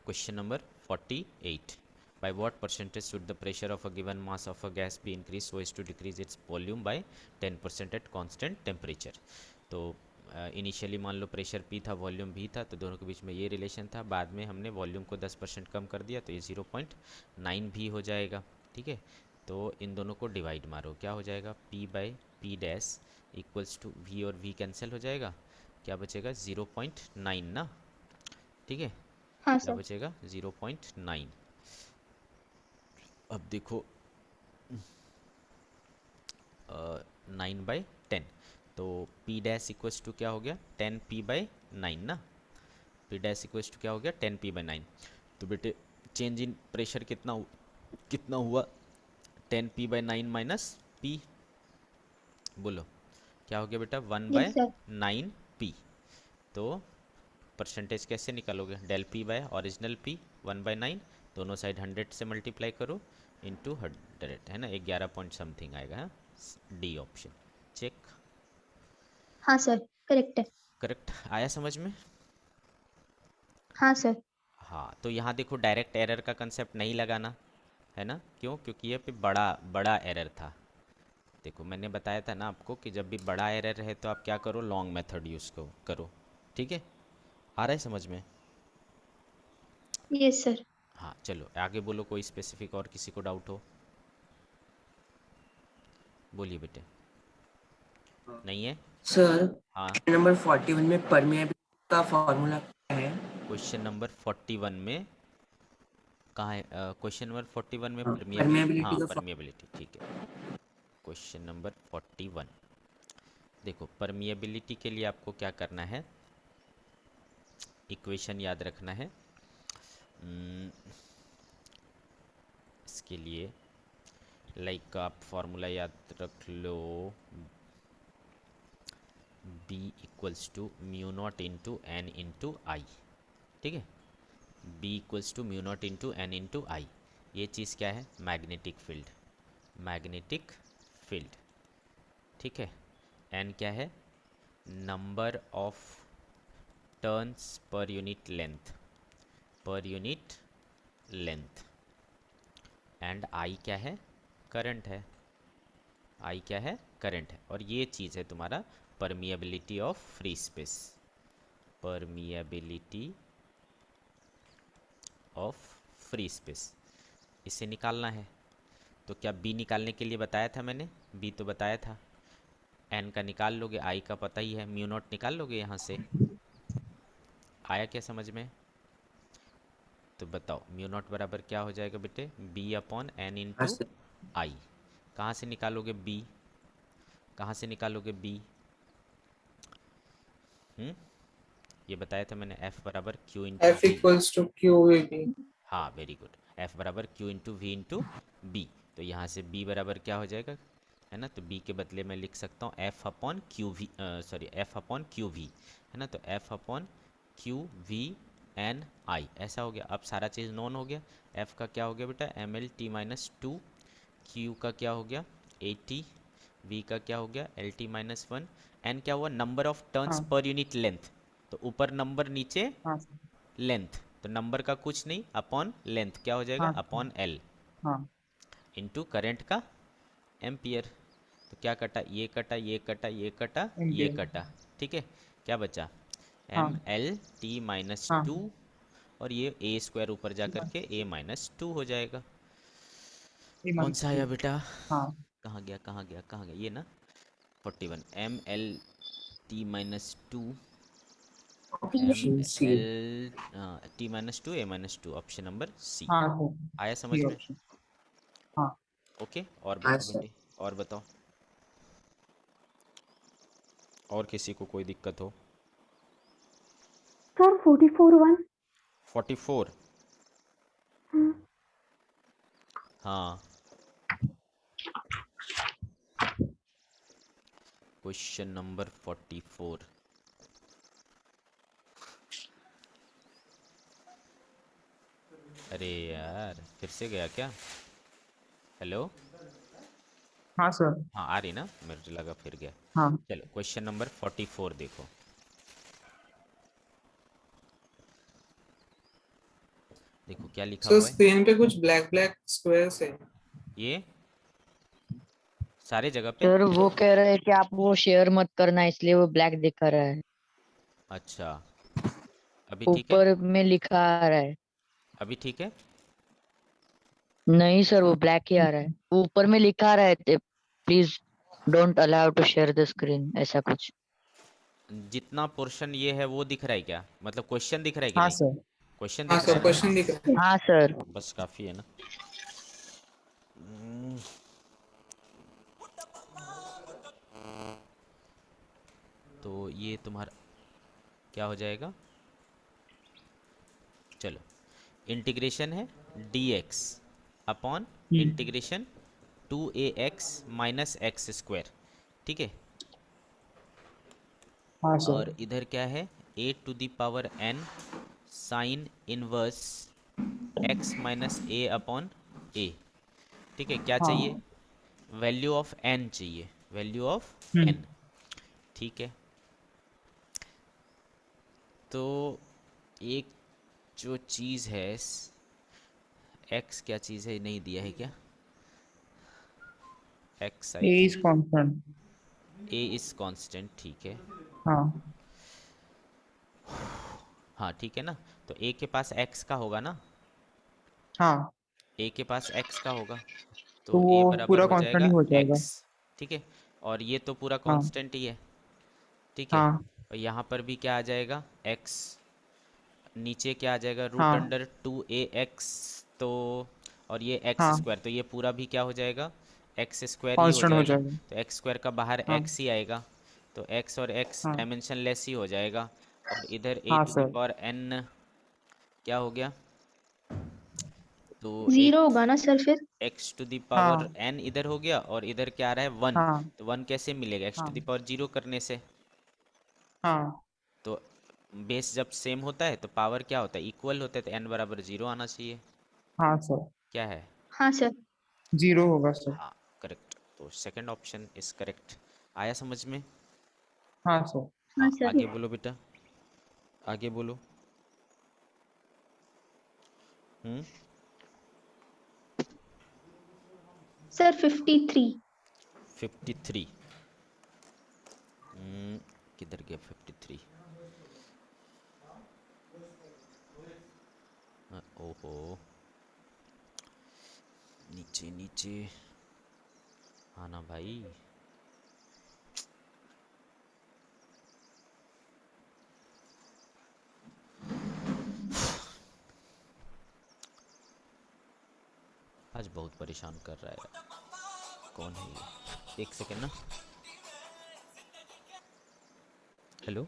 Question number 48. By what percentage should the pressure of a given mass of a gas be increased so as to decrease its volume by 10% at constant temperature? तो initially मान low pressure P था, volume V था, तो दोनों के बीच में ये relation था। बाद में हमने वॉल्यूम को 10% कम कर दिया, तो ये 0.9 भी हो जाएगा। ठीक है, तो इन दोनों को डिवाइड मारो, क्या हो जाएगा, P by P dash equals to V और V कैंसिल हो जाएगा, क्या बचेगा 0.9 ना। ठीक है, हाँ क्या सर। बचेगा 0.9। अब देखो 9/10, तो P डैश इक्वल्स टू क्या हो गया 10P/9 ना। P डैश इक्वल्स टू क्या हो गया 10P/9। तो बेटे चेंज इन प्रेशर कितना हुआ 10P/9 माइनस P, बोलो क्या हो गया बेटा 1 यस बाय सर। 9P। तो परसेंटेज कैसे निकालोगे, del P by original P 1/9, दोनों साइड 100 से मल्टीप्लाई करो इंटू 100, है ना, 11 पॉइंट समथिंग आएगा। हाँ, डी ऑप्शन चेक। हाँ सर, करेक्ट है। करेक्ट आया समझ में। हाँ सर। हाँ, तो यहाँ देखो डायरेक्ट एरर का कंसेप्ट नहीं लगाना है ना, क्यों, क्योंकि ये पे बड़ा बड़ा एरर था। देखो मैंने बताया था ना आपको कि जब भी बड़ा एरर है तो आप क्या करो, लॉन्ग मेथड यूज़ करो। ठीक है, आ रहा है समझ में। Yes sir. हाँ चलो आगे बोलो, कोई स्पेसिफिक और किसी को डाउट हो, बोलिए बेटे। नहीं है। सर हाँ, नंबर 41 में परमिएबिलिटी का फॉर्मूला क्या है? क्वेश्चन नंबर 41 में कहाँ है, क्वेश्चन नंबर 41 में परमिएबिलिटी, परमिएबिलिटी हाँ का परमिएबिलिटी, ठीक है। क्वेश्चन नंबर 41, देखो परमिएबिलिटी के लिए आपको क्या करना है, इक्वेशन याद रखना है। इसके लिए लाइक आप फॉर्मूला याद रख लो, B equals to mu naught into N into I. ठीक है, B equals to mu naught into N into I. ये चीज़ क्या है, मैग्नेटिक फील्ड, मैग्नेटिक फील्ड। ठीक है, एन क्या है, number of turns per unit length, per unit length. And I क्या है, करंट है, आई क्या है, करंट है। और ये चीज़ है तुम्हारा permeability of free space, permeability of free space, इसे निकालना है। तो क्या बी निकालने के लिए बताया था मैंने, बी तो बताया था, एन का निकाल लोगे, आई का पता ही है, म्यू नॉट निकाल लोगे यहाँ से। आया क्या समझ में। तो बताओ म्यू नॉट बराबर क्या हो जाएगा बेटे, बी अपॉन एन हाँ इंटू सर। आई। कहाँ से निकालोगे बी, कहाँ से निकालोगे बी, ये बताया था मैंने, एफ बराबर Q into F V. equals to QVB। हाँ वेरी गुड, एफ बराबर Q into V into B. तो यहाँ से बी बराबर क्या हो जाएगा, है ना, तो बी के बदले मैं लिख सकता हूँ F upon Q V, sorry F upon Q V, है ना, तो F upon Q V N I, ऐसा हो गया। अब सारा चीज़ नॉन हो गया। एफ का क्या हो गया बेटा mL/t-2, क्यू का क्या हो गया 80, वी का क्या हो गया LT-1, एन क्या हुआ नंबर ऑफ टर्न्स हाँ पर यूनिट लेंथ, तो ऊपर नंबर नीचे हाँ सर। लेंथ, तो नंबर का कुछ नहीं, अपॉन लेंथ क्या हो जाएगा हाँ अपॉन एल, हाँ इंटू करंट का एम्पियर। तो क्या कटा, ये कटा, ये कटा, ये कटा, ये एम्पियर। कटा। ठीक है, क्या बचा हाँ mL/t-2, हाँ और ये ए स्क्वायर ऊपर जा करके a-2 हो जाएगा। ये कौन सा आया मंथली। बेटा, हाँ कहाँ गया कहाँ गया कहाँ गया, ये ना 41 mL/t-2, M option C. L T-2 a-2, option number C. हाँ सर, आया समझ सी में। ऑप्शन। हाँ ओके, और हाँ बताओ सर। बेटे, और बताओ, और किसी को कोई दिक्कत हो। सर 44:1। 44, हाँ, क्वेश्चन नंबर 44। अरे यार फिर से गया क्या, हेलो। हाँ सर। हाँ आ रही ना, मेरे लगा फिर गया। हाँ चलो क्वेश्चन नंबर 44 देखो। देखो क्या लिखा सर हुआ है, स्क्रीन पे कुछ ब्लैक ब्लैक स्क्वायर्स है। ये सारे जगह पे। सर वो कह रहे हैं कि आप वो शेयर मत करना, इसलिए वो ब्लैक दिखा रहा है। अच्छा, अभी ठीक है, ऊपर में लिखा आ रहा है। अभी ठीक है। नहीं सर, वो ब्लैक ही आ रहा है। ऊपर में लिखा आ रहा है, please don't allow to share the screen, ऐसा कुछ। जितना पोर्शन ये है वो दिख रहा है क्या, मतलब क्वेश्चन दिख रहा है कि हाँ नहीं? सर। क्वेश्चन हाँ दिख रहा सर, है ना? क्वेश्चन दिख रहा है। हाँ सर। बस काफ़ी है ना। हम्म, तो ये तुम्हारा क्या हो जाएगा, चलो, इंटीग्रेशन है dx upon integration 2ax minus X square, ठीक है। हाँ सर। और इधर क्या है, a to the power n sine inverse x minus A upon A, ठीक है। क्या चाहिए, हाँ। वैल्यू ऑफ n चाहिए, वैल्यू ऑफ n, ठीक है। तो एक जो चीज़ है, x क्या चीज़ है, नहीं दिया है क्या, x I A think, is constant. a is constant, ठीक है। हाँ। हाँ ठीक है ना, तो a के पास x का होगा ना, हाँ, a के पास x का होगा, तो तो a वो बराबर पूरा हो कांस्टेंट ही जाएगा हो जाएगा। x, ठीक है। और ये तो पूरा हाँ। कांस्टेंट ही है, ठीक है। हाँ। और यहाँ पर भी क्या आ जाएगा, x, नीचे क्या आ जाएगा, रूट हाँ। अंडर 2ax, तो और ये एक्स हाँ, स्क्वायर, तो ये पूरा भी क्या हो जाएगा, एक्स स्क्वायर ही हो कांस्टेंट हो जाएगा। जाएगा। तो एक्स स्क्वायर का बाहर हाँ। एक्स ही आएगा, तो एक्स और एक्स हाँ। डायमेंशन लेस ही हो जाएगा। और इधर ए हाँ to the sir. Power n क्या हो गया, तो एक जीरो होगा ना सर फिर? एक्स टू द पावर हाँ। एन इधर हो गया, और इधर क्या आ रहा है, वन। हाँ। तो वन कैसे मिलेगा, एक्स टू द हाँ। पावर जीरो करने से। हाँ। तो बेस जब सेम होता है तो पावर क्या होता है, इक्वल होता है, तो एन बराबर जीरो आना चाहिए। हाँ सर। क्या है, हाँ सर। जीरो होगा सर। हाँ करेक्ट, तो सेकंड ऑप्शन इज करेक्ट। आया समझ में? हाँ सर। हाँ हाँ सर। आगे बोलो बेटा, आगे बोलो। हम्म, सर 53। 53, किधर गया 53, ओहो, नीचे नीचे आना भाई। आज बहुत परेशान कर रहा है, कौन है ये, एक सेकेंड ना। Hello,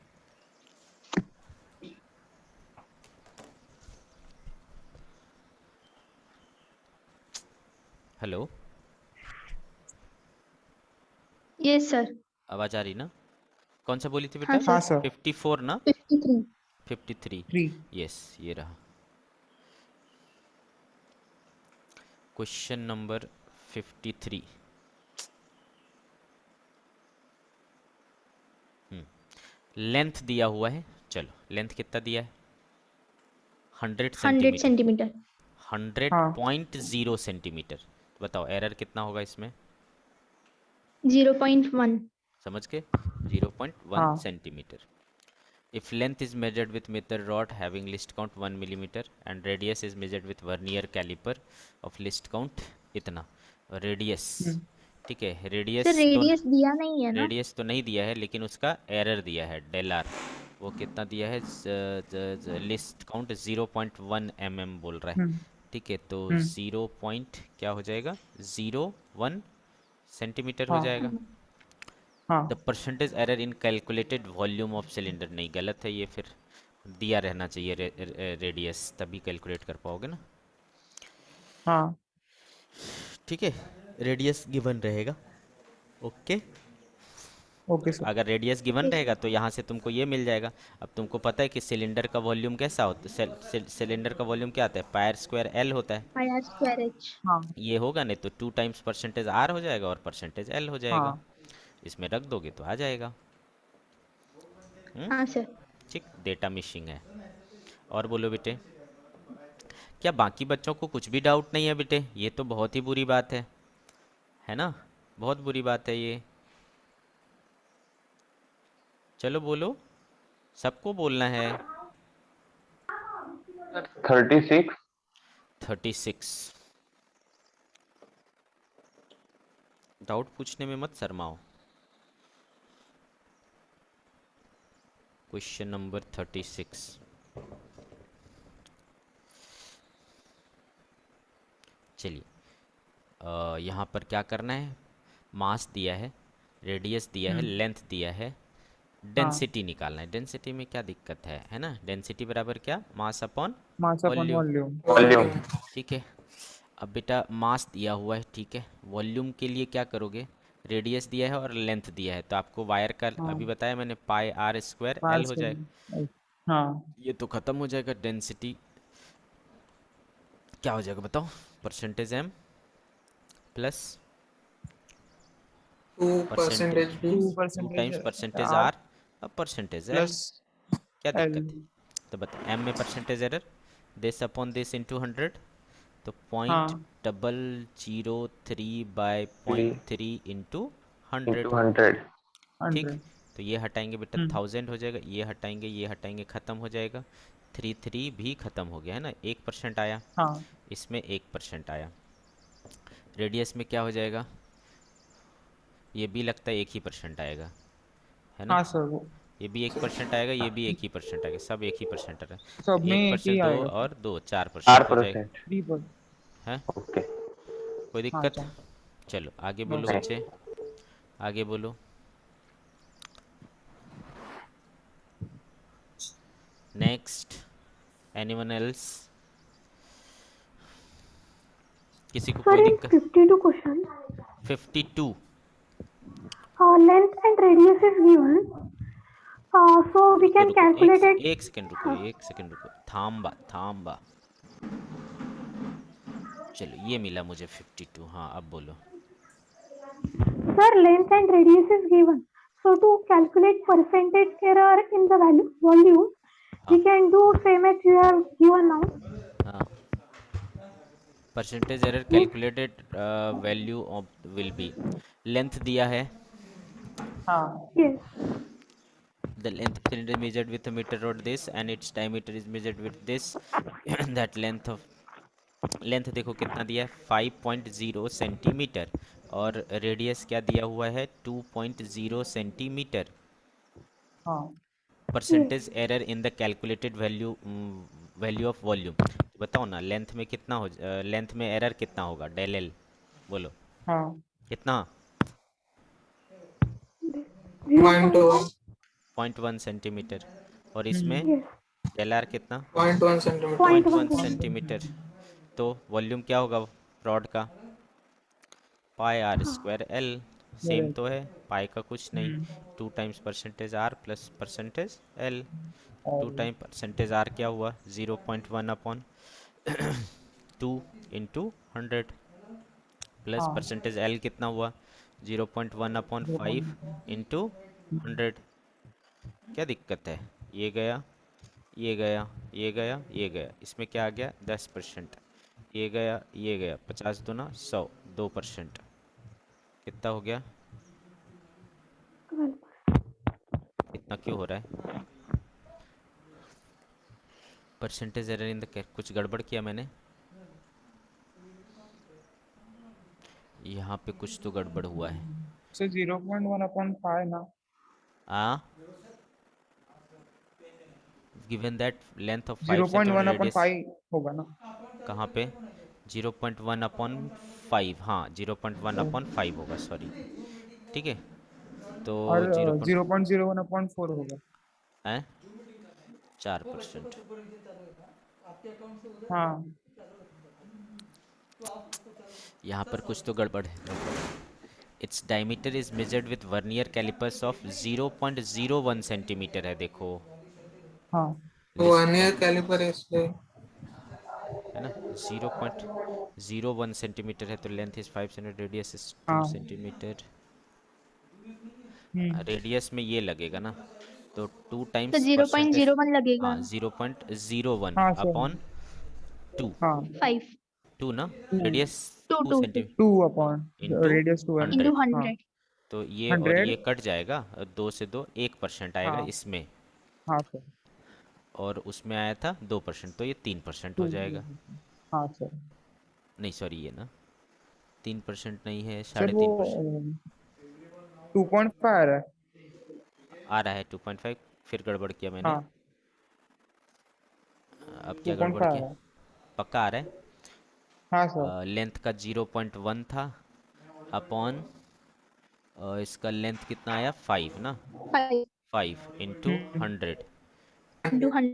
hello, yes sir. आवाज़ आ रही ना? कौन सा बोली थी हाँ बेटा, हाँ सर। सर। 54 ना? 53। 53, 3। यस ये रहा क्वेश्चन नंबर 53। लेंथ दिया हुआ है, चलो लेंथ कितना दिया है, 100 100 सेंटीमीटर, सेंटीमीटर। हाँ। 100.0 सेंटीमीटर। बताओ एरर कितना होगा इसमें, 0.1। समझ के, 0.1 हाँ। Centimetre. If length is measured with meter rod having list count 1 millimeter and radius is measured with vernier caliper of list count इतना, रेडियस, हम्म। ठीक है, सर रेडियस दिया नहीं है ना? रेडियस तो नहीं दिया है, लेकिन उसका एरर दिया है डेल आर। वो कितना दिया है, लिस्ट काउंट 0.1 बोल रहा है, हम्म। ठीक है। तो हम्म। 0 पॉइंट क्या हो जाएगा, 01 सेंटीमीटर हो हाँ। जाएगा। द हाँ। Percentage error in calculated volume of cylinder, नहीं गलत है ये, फिर दिया रहना चाहिए रेडियस, तभी कैलकुलेट कर पाओगे ना, हाँ। ठीक है। रेडियस गिवन रहेगा, ओके। Okay sir. अगर रेडियस गिवन रहेगा तो यहाँ से तुमको ये मिल जाएगा। अब तुमको पता है कि सिलेंडर का वॉल्यूम कैसा होता है, सिलेंडर का वॉल्यूम क्या आता है, पायर स्क्वायर एल होता है। Pi square H. हाँ। ये होगा नहीं तो 2 टाइम्स परसेंटेज आर हो जाएगा और परसेंटेज एल हो जाएगा, हाँ। इसमें रख दोगे तो आ जाएगा। हाँ सर। ठीक, डेटा मिशिंग है। और बोलो बेटे, क्या बाकी बच्चों को कुछ भी डाउट नहीं है बेटे? ये तो बहुत ही बुरी बात है ना? बहुत बुरी बात है ये। चलो बोलो, सबको बोलना है। 36। 36। डाउट पूछने में मत शर्माओ। Question number 36। चलिए, यहाँ पर क्या करना है? मास दिया है, रेडियस दिया है, लेंथ दिया है, डेंसिटी निकालना है। डेंसिटी में क्या दिक्कत है ना? डेंसिटी बराबर क्या? Mass upon mass upon volume. Volume. Volume. ठीक है, अब बेटा मास दिया हुआ है, ठीक है। वॉल्यूम के लिए क्या करोगे? रेडियस दिया है और लेंथ दिया है, तो आपको वायर का हाँ अभी बताया मैंने, पाई आर स्क्वायर एल पास हो है। जाएगा। हाँ ये तो ख़त्म हो जाएगा। डेंसिटी क्या हो जाएगा बताओ? Percentage M plus 2% percentage B. 2 2% times percentage R R अब परसेंटेज एल। प्लस क्या एल। दिक्कत है? तो बताओ, एम में percentage error, this upon this into 100, तो पॉइंट हाँ डबल 0.03 इंटू 100। इंटू 100। ठीक, 100। तो ये हटाएंगे बेटा 1000 हो जाएगा, ये हटाएंगे ख़त्म हो जाएगा। 3 भी ख़त्म हो गया है ना, 1% आया, हाँ इसमें 1% आया। रेडियस में क्या हो जाएगा? ये भी लगता है 1% आएगा, है ना? हाँ सर, वो ये भी 1% आएगा, ये भी 1% आएगा, सब 1% आ रहा है। तो सब में एक एक ही परसेंट दो आएगा सर। और दो 4% हो जाएगा, 4%। 3 पर। है? ओके। कोई हाँ दिक्कत? सर। चलो आगे नो बोलो सर। बच्चे, आगे बोलो। Next, anyone else? किसी को Sir, कोई in दिक्कत? 52 questions, 52। length and radius is given. So we रुको can रुको, एक calculate it. एक सेकंड रुको, एक सेकंड रुको, थाम्बा थाम्बा। चलो ये मिला मुझे 52। हाँ अब बोलो। Sir, length and radius is given. So to calculate percentage error in the volume, हाँ we can do same as you have given now. हाँ, percentage error Means calculated value of will be, length दिया है, हाँ yes, the length of cylinder is measured with a meter rod this and its diameter is measured with this that length देखो कितना दिया है, 5.0 centimetre, और radius क्या दिया हुआ है, 2.0 सेंटीमीटर। हाँ yes. Percentage error in the calculated value of volume. बताओ ना, लेंथ में कितना हो, लेंथ में एरर कितना होगा? डेल एल बोलो हाँ कितना? 0.1 0.1 सेंटीमीटर, और इसमें हम्म Yes, डेल आर कितना? 0.1 centimeter. 0.1 0.1. सेंटीमीटर। तो वॉल्यूम क्या होगा रॉड का? Pi R square L. Same बराबर। तो है, पाई का कुछ नहीं। Hmm 2 times percentage R plus percentage L. 2 और टाइम परसेंटेज आर क्या हुआ? 0.1 अपॉन 2 इंटू 100, प्लस हाँ परसेंटेज एल कितना हुआ? 0.1 अपॉन 5 इंटू 100। क्या दिक्कत है? ये गया, ये गया, ये गया, ये गया, इसमें क्या आ गया? 10%। ये गया, ये गया, 50 दूना 100, 2%। कितना हो गया? 12. इतना क्यों हो रहा है? परसेंटेज एरर इन द कुछ गड़बड़ किया मैंने यहाँ पे, कुछ तो गड़बड़ हुआ है। सर 0.1/5 ना। आ given that length of 5 centimetre radius, 0.1/5 होगा ना। कहाँ पे? 0.1 अपॉन 5, हाँ 0.1 अपॉन 5 होगा, सॉरी। ठीक है, तो और 0. 0.01/4 होगा। 4%। हाँ यहाँ पर कुछ तो गड़बड़ है। Its diameter is measured with vernier callipers of 0.01 centimetre है, देखो हाँ तो लिस्ट 1 का, year caliper है इसलिए है ना? 0.01 सेंटीमीटर है, तो length is 5 centimetre, radius is 2 हाँ सेंटीमीटर। हम्म रेडियस में ये लगेगा ना, तो 2 तो टाइम्स परसेंटेज, 0.01 लगेगा। हाँ 0.01 हाँ सर। अपॉन 2 हाँ 5 2 ना, Two. Radius 2 2 2 centimetre 2 upon into radius 2 है ना? into 100। हाँ 100. तो ये और 100 ये कट जाएगा, 2 से 2 1% आएगा हाँ इसमें, हाँ सर और उसमें आया था 2%, तो ये 3% 2 हो जाएगा। हाँ सर नहीं सॉरी, ये ना 3% नहीं है, सर वो 3.5%। 2.5 आ रहा है। आ रहा है 2.5, फिर गड़बड़ किया मैंने। हाँ अब क्या गड़बड़ 2.5 आ किया? रहा है। पक्का आ रहा हाँ सर है। लेंथ का 0.1 था, अपॉन इसका लेंथ कितना आया 5 ना, 5 5 इंटू हम्म 100, into 100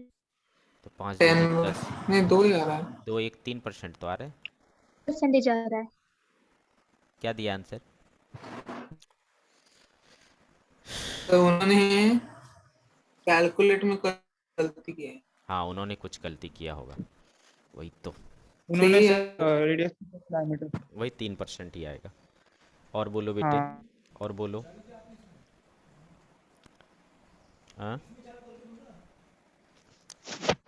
तो 5 10 दूनी 10, नहीं 2 ही आ रहा है। 2 1 3% तो आ रहा है। percentage आ रहा है. क्या दिया आंसर? तो उन्होंने कैलकुलेट में गलती की है। हाँ उन्होंने कुछ गलती किया होगा, वही तो, उन्होंने सही है। Sir radius diameter. वही 3% ही आएगा। और बोलो बेटे, हाँ और बोलो। हाँ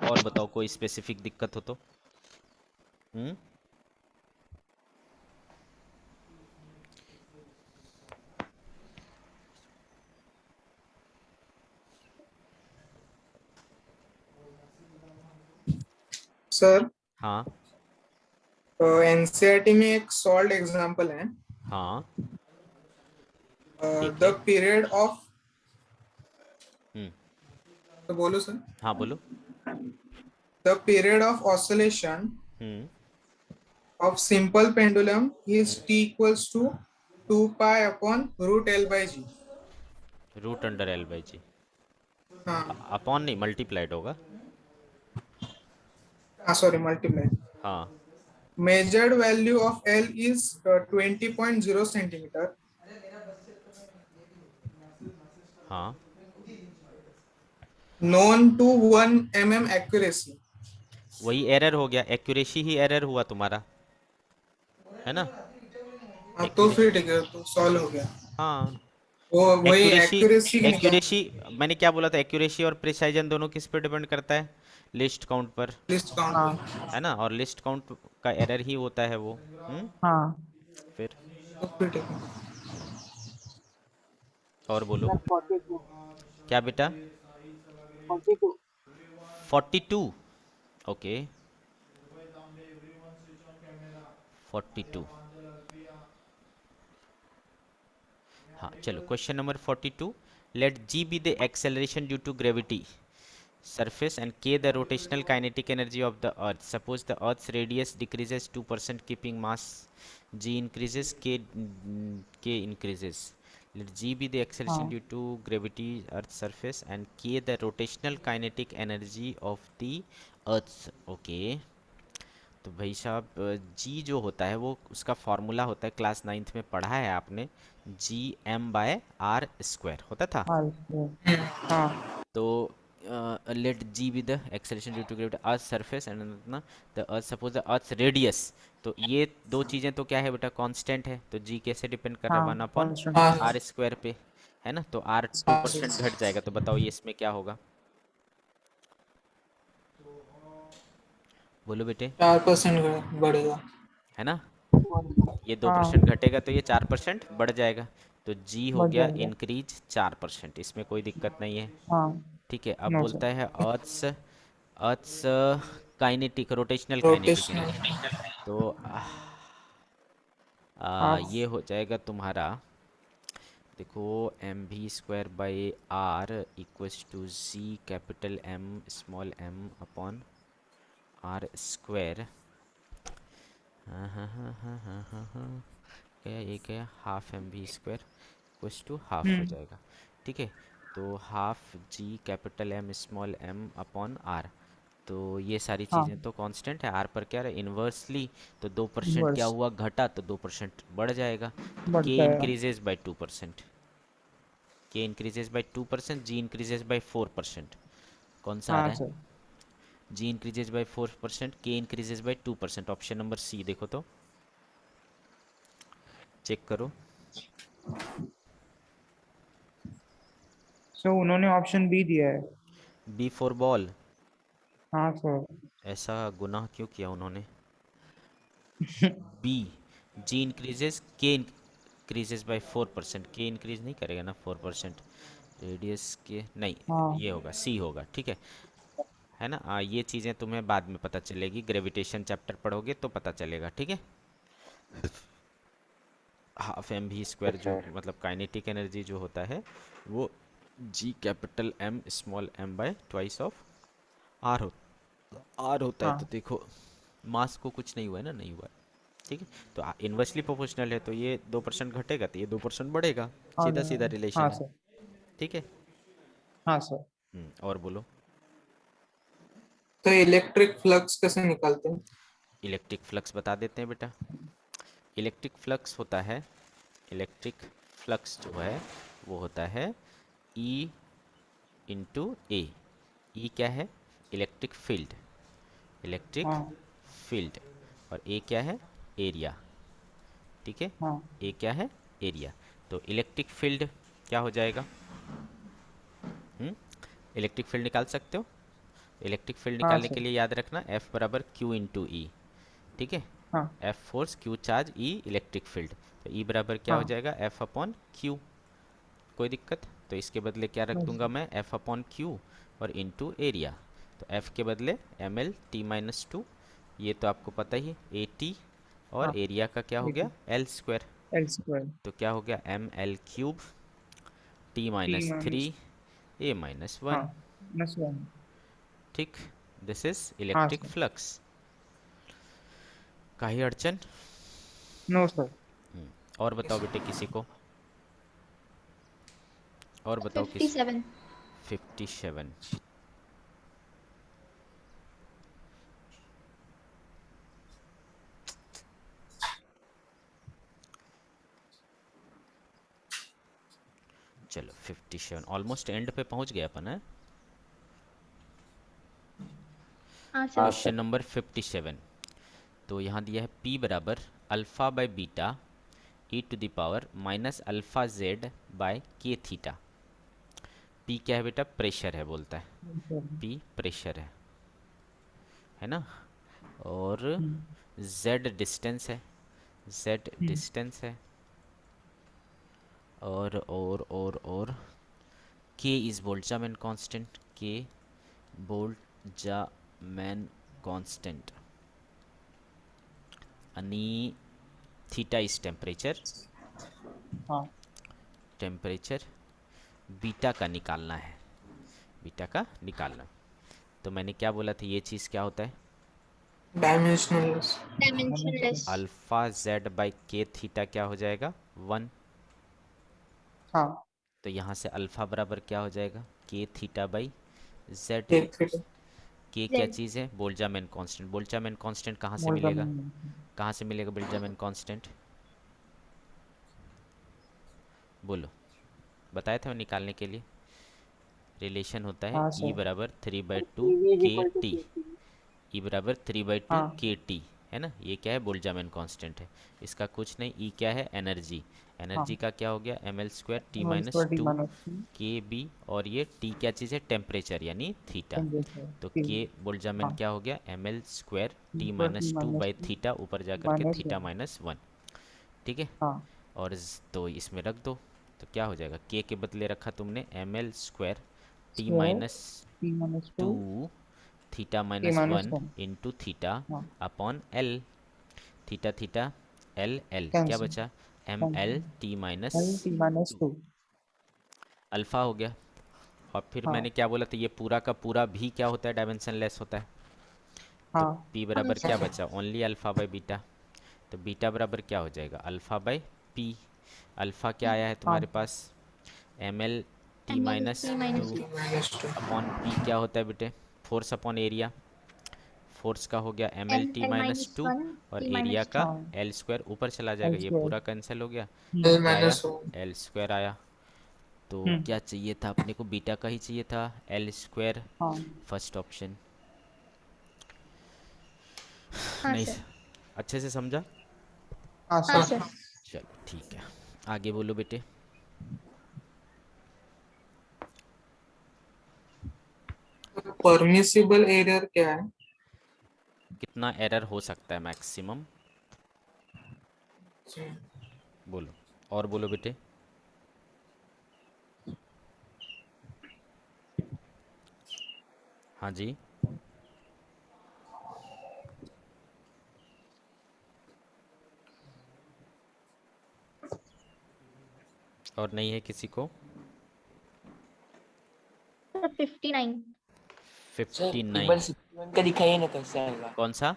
और बताओ, कोई स्पेसिफिक दिक्कत हो तो। हम्म सर हाँ एनसीईआरटी में एक सॉल्व एग्जांपल है। हाँ ठीक द है। पीरियड ऑफ, हम्म तो बोलो सर। हाँ बोलो। The period of oscillation hmm of simple pendulum is t equals to 2 pi upon root L by G. Root under L by G, हाँ अपॉन नहीं मल्टीप्लाइड होगा। sorry multiply. हाँ Measured value of L is 20.0 centimeter. हाँ Known to 1 mm accuracy. वही error हो गया, accuracy ही error हुआ तुम्हारा, है ना? हाँ तो एक्यूरेसी, फिर ठीक है, तो सॉल्व हो गया। हाँ वो वही एक्यूरेसी, एक्यूरेसी निकाल, एक्यूरेसी मैंने क्या बोला था, एक्यूरेसी और प्रिसाइजन दोनों किस पे डिपेंड करता है? लिस्ट काउंट पर, लिस्ट काउंट हाँ पे। है ना? और लिस्ट काउंट का एरर ही होता है वो। हाँ फिर तो फिर ठीक है। और बोलो। 42 क्या बेटा? 42 42, ओके 42। हाँ चलो, question number 42। Let g be the acceleration due to gravity surface and k the rotational kinetic energy of the earth. Suppose the earth's radius decreases 2%, keeping mass g increases, k increases. Let g be the acceleration हाँ due to gravity earth's surface and k the rotational kinetic energy of the earth. Okay, तो भाई साहब जी जो होता है वो उसका formula होता है, क्लास 9th में पढ़ा है आपने, G M by R square होता था। हाँ हाँ तो let g be the acceleration due to gravity earth surface and the earth, suppose the earth radius. तो ये दो चीज़ें तो क्या है बेटा, कांस्टेंट है, तो जी कैसे डिपेंड कर रहा है, हाँ 1 अपॉन कांस्टेंट। हाँ आर स्क्वायर पे, है ना? तो आर हाँ 2% घट जाएगा, तो बताओ ये इसमें क्या होगा, बोलो बेटे, 4% बढ़ेगा। है ना? ये हाँ 2% घटेगा तो ये 4% बढ़ जाएगा, तो जी हो बढ़ गया जाएगा। इंक्रीज 4%, इसमें कोई दिक्कत नहीं है। हाँ ठीक है, अब नो बोलता सर। है earth's, earth's kinetic, rotational kinetic rotational. Energy. तो हाफ ये हो जाएगा तुम्हारा, देखो M V square by R equals to G capital M small M upon R square. हाँ हाँ हाँ हाँ हाँ हाँ हाँ, क्या ये क्या, half M V square equals to half हो हम्म जाएगा। ठीक है, तो half G capital M small M upon R, तो ये सारी हाँ चीज़ें तो कांस्टेंट है, आर पर क्या रहा, इन्वर्सली, तो 2% क्या इनवर्स हुआ, घटा, तो 2% बढ़ जाएगा, तो बढ़ के जाएगा। Increases by 2%, K increases by 2%, G increases by 4%। कौन सा आ हाँ रहा सर। है? जी increases by 4%, K increases by 2%, option number C देखो तो, चेक करो। सो उन्होंने ऑप्शन बी दिया है। बी फॉर बॉल, हाँ सर। ऐसा गुनाह क्यों किया उन्होंने? बी, जी इंक्रीजेस, के इंक्रीजेस बाय 4%। के इंक्रीज नहीं करेगा ना 4%, रेडियस के नहीं, हाँ ये होगा, सी होगा, ठीक है ना। ये चीज़ें तुम्हें बाद में पता चलेगी, ग्रेविटेशन चैप्टर पढ़ोगे तो पता चलेगा, ठीक है। हाफ एम वी स्क्वायर जो सर। मतलब काइनेटिक एनर्जी जो होता है वो G capital M small M by twice of R होता है। तो हाँ देखो मास को कुछ नहीं हुआ है ना, नहीं हुआ है, ठीक है। तो इन्वर्सली प्रोपोर्शनल है, तो ये 2% घटेगा तो ये 2% बढ़ेगा, हाँ सीधा सीधा हाँ रिलेशन है, सर। ठीक है। हाँ सर। और बोलो। तो इलेक्ट्रिक फ्लक्स कैसे निकालते हैं? इलेक्ट्रिक फ्लक्स बता देते हैं बेटा। इलेक्ट्रिक फ्लक्स होता है, इलेक्ट्रिक फ्लक्स जो है वो होता है ई इंटू ए। ई क्या है? इलेक्ट्रिक फील्ड, इलेक्ट्रिक हाँ फील्ड। और ए क्या है? एरिया, ठीक है। हाँ ए क्या है? एरिया। तो इलेक्ट्रिक फील्ड क्या हो जाएगा? इलेक्ट्रिक फील्ड निकाल सकते हो? इलेक्ट्रिक फील्ड हाँ निकालने सर। के लिए याद रखना F बराबर Q इंटू ई, ठीक है। हाँ F force, Q charge, E electric field. तो E बराबर क्या हो हाँ जाएगा? F upon Q। कोई दिक्कत? तो इसके बदले क्या रख नहीं दूंगा सर। मैं? F अपॉन Q और इंटू एरिया। तो F के बदले ml t-2, ये तो आपको पता ही है, AT। हाँ और एरिया का क्या हो गया? L square. एल स्क्वायर तो क्या हो गया? ml cube t T minus three minus. a minus हाँ 1, -1। ठीक। दिस इज हाँ इलेक्ट्रिक सर। फ्लक्स। काही अड़चन? No sir. और बताओ बेटे किसी को, और बताओ किस। 57. 57। चलो 57, ऑलमोस्ट एंड पे पहुंच गए अपन है। हाँ हाँ सर. Question number 57। तो यहाँ दिया है P बराबर alpha by beta e to the power minus alpha Z by K theta. P क्या है बेटा? प्रेशर है, बोलता है P प्रेशर है ना। और Z डिस्टेंस है, Z डिस्टेंस है। और K is Boltzmann constant, K Boltzmann constant. आणि थीटा इज टेम्परेचर, हाँ टेम्परेचर बीटा का निकालना है, बीटा का निकालना। तो मैंने क्या बोला था, ये चीज़ क्या होता है? Dimensionless. Dimensionless. Alpha Z by के थीटा क्या हो जाएगा? 1। हाँ तो यहाँ से अल्फ़ा बराबर क्या हो जाएगा? के थीटा बाई जेड। एक थीटा। के क्या चीज़ है? Boltzmann constant. बोल्ट्जमैन कांस्टेंट कहाँ से बोल रहा मिलेगा? हूँ। कहाँ से मिलेगा बोल्ट्जमैन कांस्टेंट? बोलो, बताया था मैं निकालने के लिए। रिलेशन होता है हाँ E सर। बराबर 3/2 EV is के equal to T. KT. E बराबर 3/2 हाँ के टी, है ना। ये क्या है? बोल्ट्जमैन कांस्टेंट है। इसका कुछ नहीं। E क्या है? एनर्जी। एनर्जी हाँ का क्या हो गया? ml square T one minus square T two minus K B. और ये T क्या चीज़ है? टेम्परेचर यानी थीटा। तो के बोल्ट्जमैन हाँ क्या हो गया? ml square T T minus two minus by two theta, ऊपर जा करके माइनस थीटा 1। माइनस 1, ठीक है। हाँ और तो इसमें रख दो, तो क्या हो जाएगा? के बदले रखा तुमने ml square T square minus T minus 2 two theta T minus minus 1 1। Into theta हाँ upon L. Theta theta L L क्या कैंसिल बचा? M L cancel T minus L T minus 2। Alpha हो गया। और फिर हाँ मैंने क्या बोला था? ये पूरा का पूरा भी क्या होता है? डायमेंशन लेस होता है। तो हाँ P हाँ बराबर क्या सर. बचा? Only alpha by beta. तो बीटा बराबर क्या हो जाएगा? Alpha by P। अल्फ़ा क्या आया है हाँ तुम्हारे पास? M L T ML minus T minus two 2. -2। Upon P क्या होता है बेटे? Force upon area. फोर्स का हो गया ml T L minus minus two 1 और T एरिया minus 2. का हाँ एल स्क्वायर ऊपर चला जाएगा, एल ये स्क्वायर। पूरा कैंसिल हो गया। एल क्या आया? माइनस 1। एल स्क्वायर आया। तो क्या चाहिए था अपने को? बीटा का ही चाहिए था, एल स्क्वायर। हाँ फर्स्ट ऑप्शन। हाँ नहीं सर. अच्छे से समझा? हाँ हाँ सर। सर. चलो ठीक है, आगे बोलो बेटे। परमिसिबल एरर क्या है? कितना एरर हो सकता है मैक्सिमम? बोलो, और बोलो बेटे। हाँ जी, और नहीं है किसी को? सर 59। सर एक 59। बार 61 का दिखाइए ना कैसे आएगा। कौन सा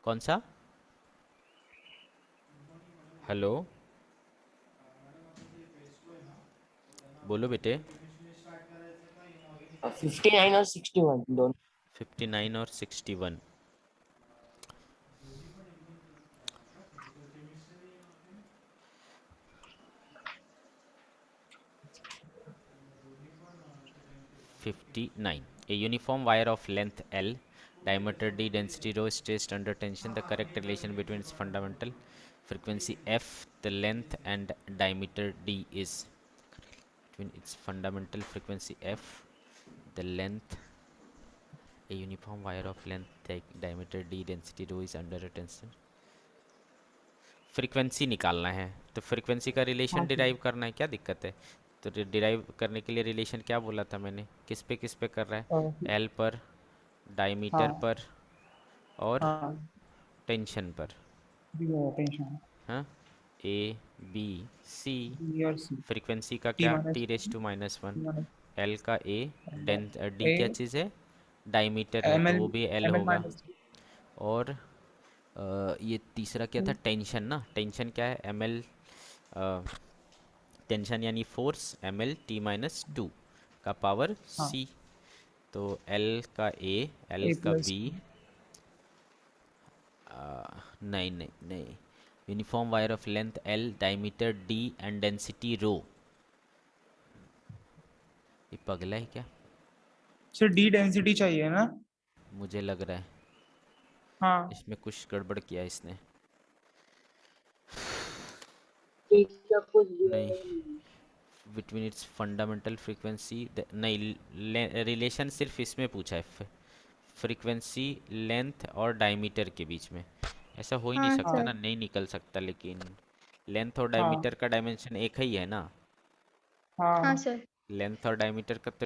कौन सा? हेलो, बोलो बेटे। 59 और 61 दोनों। 59 और 61। (59) A uniform wire of length L, diameter D, density rho is stretched under tension. The correct relation between its fundamental frequency F, the length, and diameter D is between its fundamental frequency F, the length. A uniform wire of length diameter D, density rho is under tension. Frequency निकालना है, तो frequency का relation हाँ sir. Derive करना है, क्या दिक्कत है? तो डिराइव करने के लिए रिलेशन क्या बोला था मैंने, किस पे कर रहा है? एल पर, डायमीटर हाँ पर, और हाँ टेंशन पर। टेंशन हाँ, ए बी सी। बी और सी फ्रीक्वेंसी का टी क्या? माइनस T⁻⁻⁻⁻⁻⁻⁻⁻⁻⁻⁻⁻⁻⁻⁻⁻⁻⁻⁻⁻⁻⁻⁻⁻⁻⁻⁻⁻⁻⁻⁻⁻⁻⁻⁻⁻⁻⁻⁻⁻⁻⁻⁻⁻⁻⁻⁻⁻⁻⁻⁻⁻⁻⁻⁻⁻⁻⁻⁻⁻⁻⁻⁻⁻⁻⁻⁻⁻⁻⁻⁻⁻⁻⁻⁻⁻⁻⁻⁻⁻⁻⁻⁻⁻⁻⁻⁻⁻⁻⁻⁻⁻⁻एम एल होगा। माइनस और ये तीसरा क्या था? टेंशन ना, टेंशन क्या है? एम एल, टेंशन यानी फोर्स, ml T⁻² का पावर हाँ c। तो L का A, L ए का प्लस B, नहीं नहीं नहीं, uniform wire of length L, diameter D and density rho. ये पगला है क्या? सर डी डेंसिटी चाहिए ना। मुझे लग रहा है हाँ इसमें कुछ गड़बड़ किया इसने। नहीं, बिटवीन इट्स फंडामेंटल फ्रीक्वेंसी, नहीं, रिलेशन सिर्फ इसमें पूछा है, फ्रीक्वेंसी लेंथ और डायमीटर के बीच में। ऐसा हो ही नहीं हाँ सकता सर। ना, नहीं निकल सकता, लेकिन लेंथ और हाँ डायमीटर का डायमेंशन एक ही है ना। हाँ हाँ सर। लेंथ और डायमीटर का तो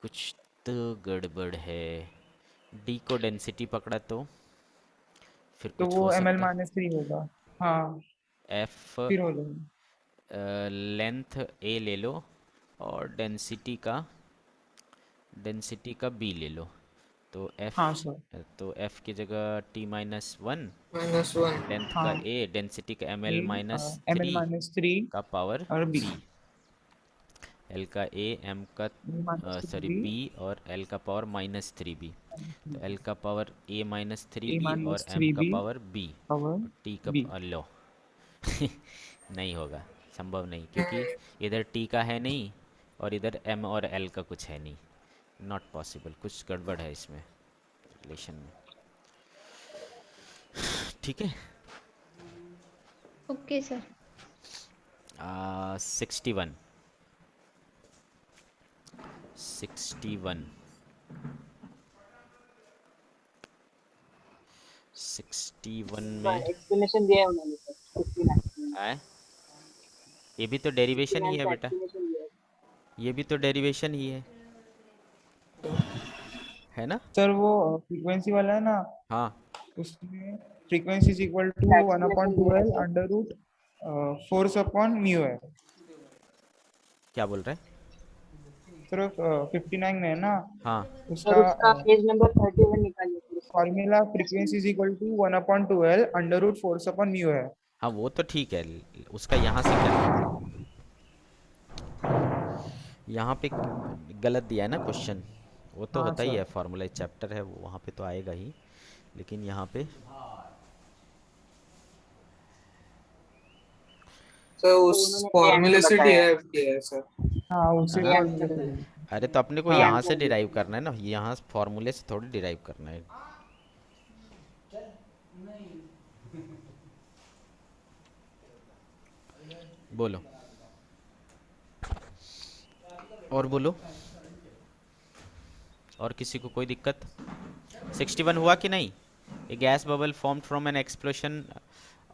कुछ तो गड़बड़ है। डी को डेंसिटी पकड़ा तो फिर तो कुछ हो वो एम एल सकता है। माइनस 3 होगा। हाँ एफ, फिर हो जाएगा। लेंथ ए ले लो और डेंसिटी का बी ले लो, तो हाँ एफ, सर। तो एफ की जगह T⁻⁻⁻⁻, -1 लेंथ का हाँ ए, डेंसिटी का A ml minus M L three minus 3 का पावर और बी बी। एल का ए, एम का, माइनस सॉरी 3 बी, और एल का पावर -3b। तो एल का power A minus three A B और माइनस एम 3 का बी पावर बी, पावर और टी का बी। लो नहीं होगा, संभव नहीं, क्योंकि इधर टी का है नहीं और इधर एम और एल का कुछ है नहीं। नॉट पॉसिबल, कुछ गड़बड़ है इसमें रिलेशन में। ठीक है। Okay sir. 61, 61, 61 में एक्सप्लेनेशन दिया है उन्होंने सर 59 आए, ये भी तो डेरिवेशन ही है का बेटा, एक्सप्लेनेशन दिया है। ये भी तो डेरिवेशन ही है ना? सर वो फ्रीक्वेंसी वाला है ना, हाँ, उसमें फ्रीक्वेंसी इज इक्वल टू इसका 1 अपॉन explanation दिया है 12 sir. Under root force upon mu है। क्या बोल रहे हैं? सर 59 में है ना, हाँ, सर उसका उसका पेज नंबर 31 निकालिए सर उसका formula frequency is equal to 1 upon 12 under root force upon mu है। हाँ वो तो ठीक है, उसका यहाँ से क्या, यहाँ पे गलत दिया है ना क्वेश्चन, वो तो हाँ होता ही सर। है, फॉर्मूला चैप्टर है वो, वहाँ पे तो आएगा ही, लेकिन यहाँ पे सर उस उन्होंने फॉर्मूले से बताया है। डिराइव किया है सर। हाँ उसे हाँ? फॉर्मूला से। अरे तो अपने को हाँ यहाँ से डिराइव करना है ना, यहाँ फॉर्मूले से थोड़ी डिराइव करना है। बोलो। और बोलो, और किसी को कोई दिक्कत? 61 हुआ कि नहीं? A gas bubble formed from an explosion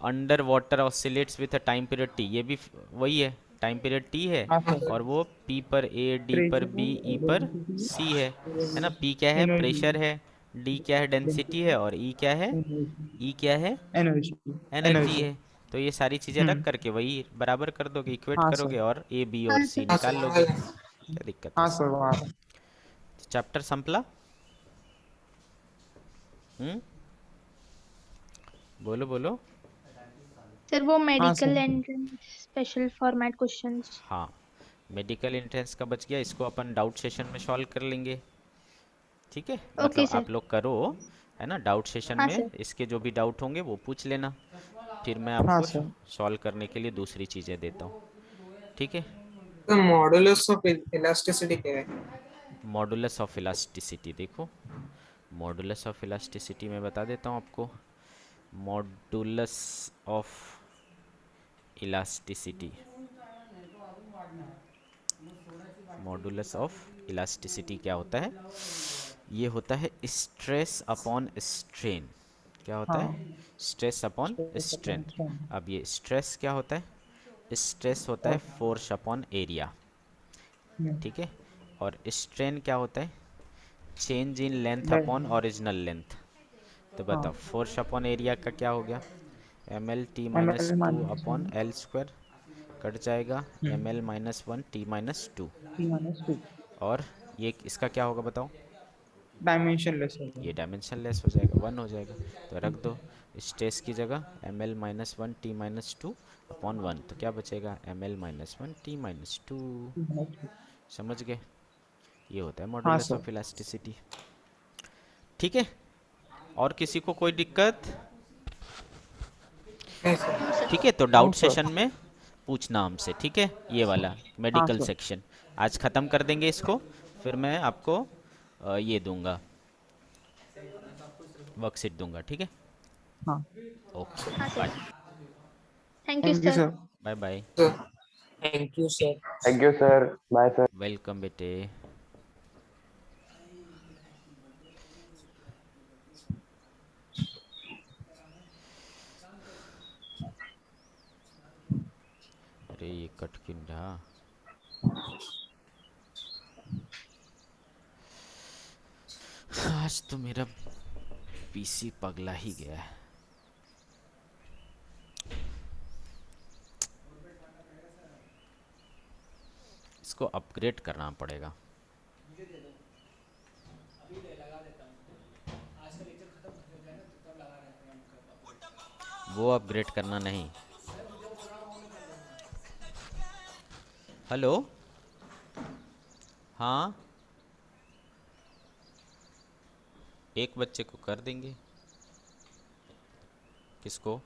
under water oscillates with a time period T, ये भी वही है, टाइम पीरियड टी है, हाँ सर। और वो पी पर ए, डी पर बी, ई पर सी है ना? पी क्या है? प्रेशर है, डी क्या है? डेंसिटी है, और ई क्या है? ई क्या है? एनर्जी। एनर्जी है। तो ये सारी चीज़ें रख हम्म। करके वही बराबर कर दोगे, इक्वेट हाँ करोगे, सर। और ए, बी और हाँ सी सर। हाँ निकाल सर, लोगे। क्या दिक्कत है? हाँ सर वहाँ पे। चैप्टर संपला? बोलो बोलो। सर वो हाँ medical sir. Entrance special format questions. हाँ, मेडिकल एंट्रेंस का बच गया, इसको अपन डाउट सेशन में सॉल्व कर लेंगे, ठीक है? मतलब ओके सर। आप लोग करो, है ना? डाउट सेशन हाँ में सर। इसके जो भी डाउट होंगे वो पूछ लेना, फिर मैं हाँ आपको सर। सॉल्व करने के लिए दूसरी चीज़ें देता हूँ, ठीक है? The modulus of elasticity क्या है? मॉडुलस ऑफ इलास्टिसिटी देखो, मॉडुलस ऑफ इलास्टिसिटी मैं बता देता हूँ आपको। Modulus of elasticity, modulus of elasticity क्या होता है? ये होता है स्ट्रेस अपॉन स्ट्रेन। क्या होता हाँ। है? Stress upon strain. अब ये स्ट्रेस क्या होता है? स्ट्रेस होता है फोर्स अपॉन एरिया, ठीक है? और स्ट्रेन क्या होता है? Change in length upon original length. तो बताओ, फोर्स अपॉन एरिया का क्या हो गया? M L T minus ML 2 minus upon L square, cut जाएगा M L minus 1 T minus 2, -2 और ये इसका क्या होगा बताओ? डायमेंशन लेस हो ये गया। डायमेंशन लेस हो जाएगा, 1 हो जाएगा। तो रख दो स्ट्रेस की जगह M L minus 1 T minus 2 upon 1, तो क्या बचेगा? M L minus 1 T minus 2। समझ गए? ये होता है हाँ मॉडुलस सर। ऑफ इलास्टिसिटी, ठीक है? और किसी को कोई दिक्कत? नहीं सर। ठीक है, तो नो डाउट सर। सेशन में पूछना हमसे, ठीक है? ये वाला हाँ मेडिकल सर। सेक्शन आज ख़त्म कर देंगे इसको, फिर मैं आपको ये दूंगा, वर्कशीट दूंगा, ठीक है? हाँ। ओके, हाँ bye sir. Thank you thank you sir. Sir. Bye bye. Sir thank you sir. Thank you, sir. Bye, sir. Welcome बेटे। अरे ये कट क्यों रहा? आज तो मेरा पीसी पगला ही गया है। इसको अपग्रेड करना पड़ेगा। वो अपग्रेड करना नहीं। हेलो, हाँ, एक बच्चे को कर देंगे। किसको?